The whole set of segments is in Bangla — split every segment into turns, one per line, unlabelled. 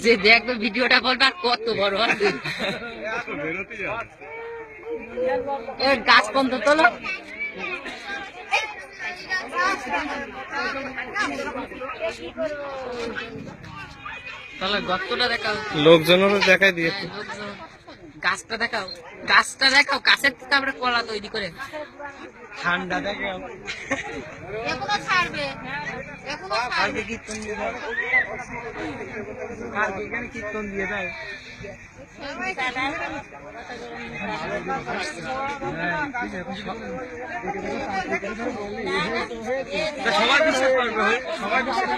যে দেখবে ভিডিওটা বলবে আর কত বড় গাছ কম তো তোলো তাহলে গর্তটা দেখাও
লোকজনেরও দেখাই দিয়ে
গাছটা দেখাও গাছের তারপরে কলা তৈরি করে
ঠান্ডা দেখাও
এখনো ছাড়বে
কীর্তন দিয়ে যায় এখানে কীর্তন দিয়ে যায় সবাই বিশ্বাস করবে সবাই বিশ্বাস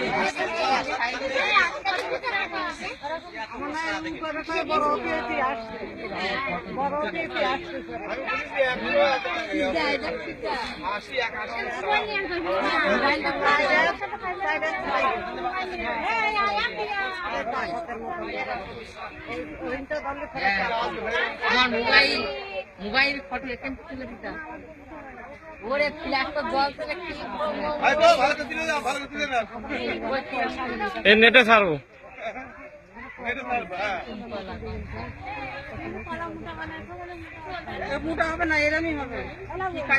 আমার মোবাইল ফটো এখানে তুলে দিতাম ওরে ফ্ল্যাশটা জল থেকে
এই নেটে ছাড়বো
মোটা হবে না এরমই হবে